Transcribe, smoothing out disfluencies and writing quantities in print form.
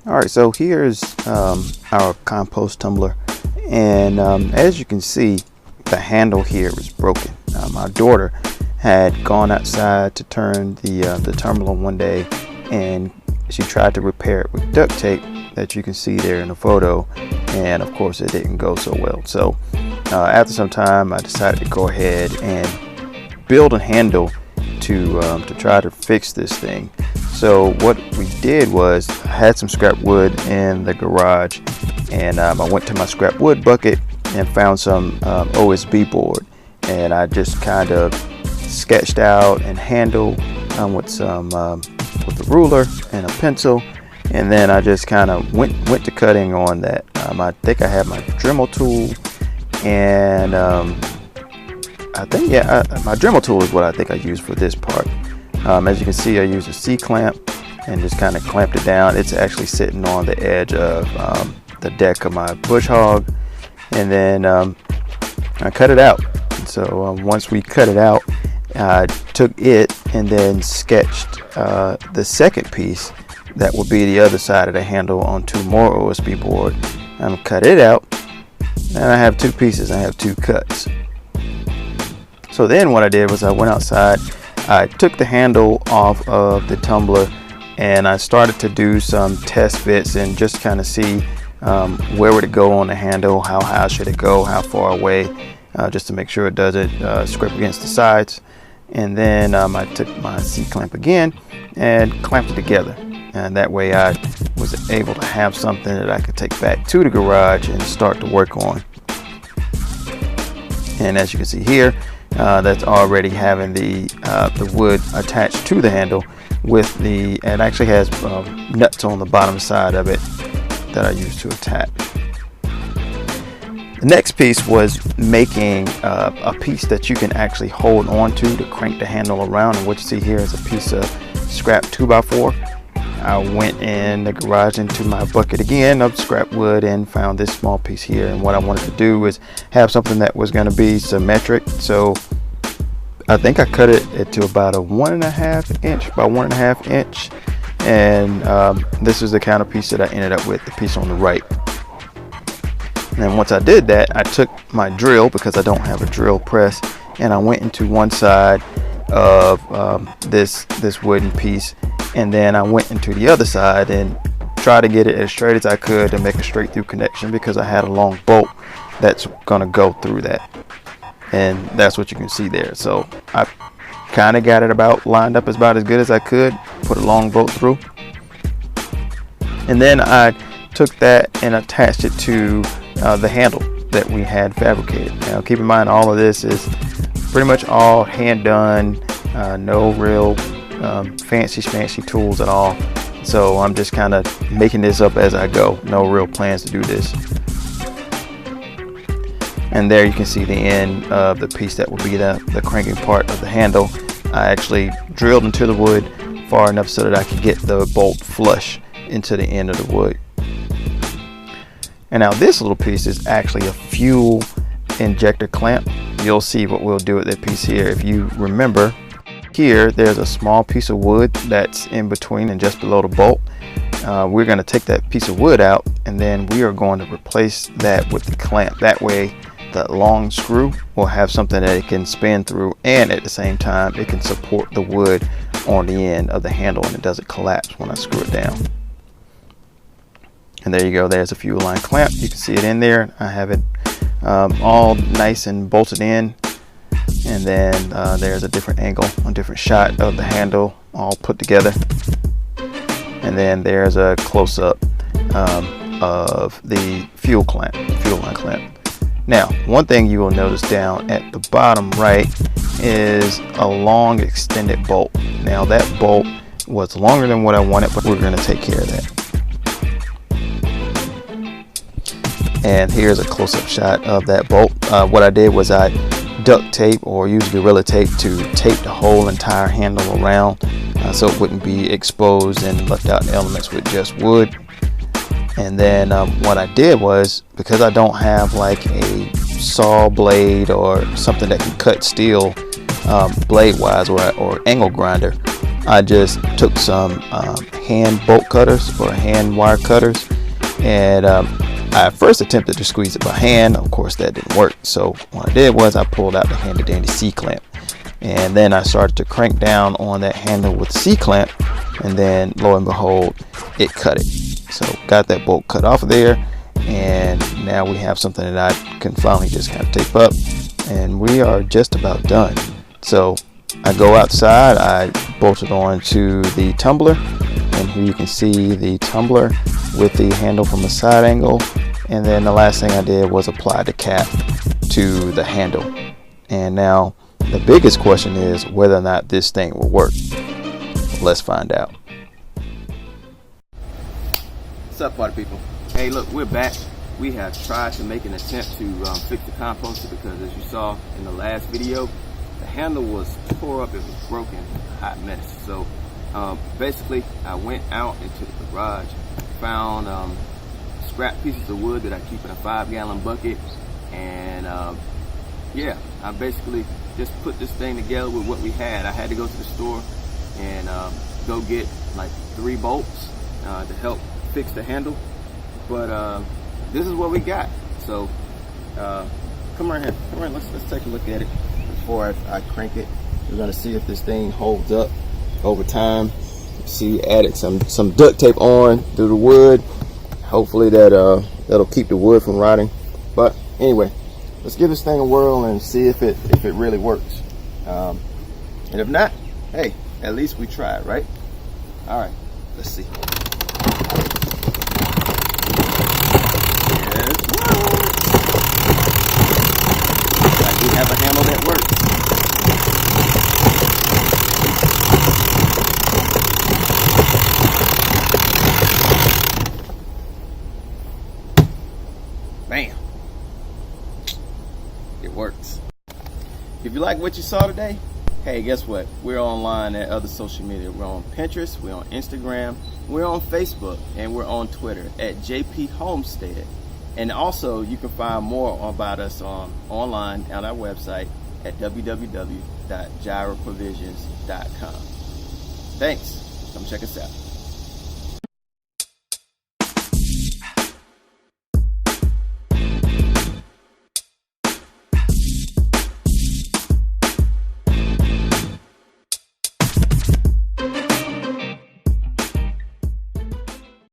All right, so here's our compost tumbler, and as you can see, the handle here is broken. My daughter had gone outside to turn the tumbler one day, and she tried to repair it with duct tape that you can see there in the photo, and of course it didn't go so well. So after some time, I decided to go ahead and build a handle to try to fix this thing. So what we did was, I had some scrap wood in the garage, and I went to my scrap wood bucket and found some OSB board, and I just kind of sketched out a handle with a ruler and a pencil, and then I just kind of went to cutting on that. I think I had my Dremel tool, and my Dremel tool is what I think I used for this part. As you can see, I used a C-clamp and just kind of clamped it down. It's actually sitting on the edge of the deck of my bush hog, and then I cut it out. So once we cut it out, I took it and then sketched the second piece that would be the other side of the handle on two more OSB board, and cut it out, and I have two pieces. I have two cuts. So then what I did was I went outside, I took the handle off of the tumbler, and I started to do some test fits and just kind of see where would it go on the handle, how high should it go, how far away, just to make sure it doesn't scrape against the sides. And then I took my C-clamp again and clamped it together, and that way I was able to have something that I could take back to the garage and start to work on. And as you can see here, that's already having the wood attached to the handle with it actually has nuts on the bottom side of it that I used to attach. The next piece was making a piece that you can actually hold on to crank the handle around, and what you see here is a piece of scrap 2x4. I went in the garage into my bucket again of scrap wood and found this small piece here, and what I wanted to do was have something that was going to be symmetric. So I think I cut it to about a 1.5 inch by 1.5 inch, and this is the kind of piece that I ended up with, the piece on the right. And once I did that, I took my drill, because I don't have a drill press, and I went into one side of this wooden piece, and then I went into the other side and tried to get it as straight as I could to make a straight through connection, because I had a long bolt that's gonna go through that, and that's what you can see there. So I kind of got it lined up about as good as I could, put a long bolt through, and then I took that and attached it to the handle that we had fabricated. Now keep in mind, all of this is pretty much all hand done, no real fancy tools at all. So I'm just kind of making this up as I go, no real plans to do this. And there you can see the end of the piece that will be the cranking part of the handle. I actually drilled into the wood far enough so that I could get the bolt flush into the end of the wood. And now this little piece is actually a fuel injector clamp. You'll see what we'll do with that piece here. If you remember, here there's a small piece of wood that's in between and just below the bolt. We're going to take that piece of wood out, and then we are going to replace that with the clamp. That way that long screw will have something that it can spin through, and at the same time it can support the wood on the end of the handle, and it doesn't collapse when I screw it down. And there you go, there's a fuel line clamp. You can see it in there. I have it all nice and bolted in, and then there's a different angle, a different shot of the handle all put together, and then there's a close-up of the fuel line clamp. Now, one thing you will notice down at the bottom right is a long extended bolt. Now that bolt was longer than what I wanted, but we're going to take care of that. And here's a close-up shot of that bolt. What I did was I duct tape, or use Gorilla Tape, to tape the whole entire handle around so it wouldn't be exposed and left out elements with just wood. And then what I did was, because I don't have like a saw blade or something that can cut steel blade wise, or angle grinder, I just took some hand bolt cutters or hand wire cutters, and I first attempted to squeeze it by hand. Of course that didn't work, so what I did was I pulled out the handy dandy C-clamp, and then I started to crank down on that handle with the C-clamp, and then lo and behold, it cut it. So got that bolt cut off of there, and now we have something that I can finally just kind of tape up, and we are just about done. So I go outside, I bolt it on to the tumbler, and here you can see the tumbler with the handle from a side angle. And then the last thing I did was apply the cap to the handle. And now the biggest question is whether or not this thing will work. Let's find out. What's up, party people? Hey, look, we're back. We have tried to make an attempt to fix the composter because, as you saw in the last video, the handle was tore up, it was broken, a hot mess. So basically I went out into the garage, found scrap pieces of wood that I keep in a 5-gallon bucket, and yeah, I basically just put this thing together with what we had. I had to go to the store and go get like 3 bolts to help fix the handle, but this is what we got. So come right here, let's take a look at it before I crank it. We're gonna see if this thing holds up over time. See, added some duct tape on through the wood. Hopefully that'll keep the wood from rotting. But anyway, let's give this thing a whirl and see if it really works. And if not, hey, at least we tried, right? All right, let's see. Like we have a handle that works. Bam! It works. If you like what you saw today, hey, guess what? We're online at other social media. We're on Pinterest, we're on Instagram, we're on Facebook, and we're on Twitter at JP Homestead. And also, you can find more about us online on our website at www.gyroprovisions.com. Thanks. Come check us out.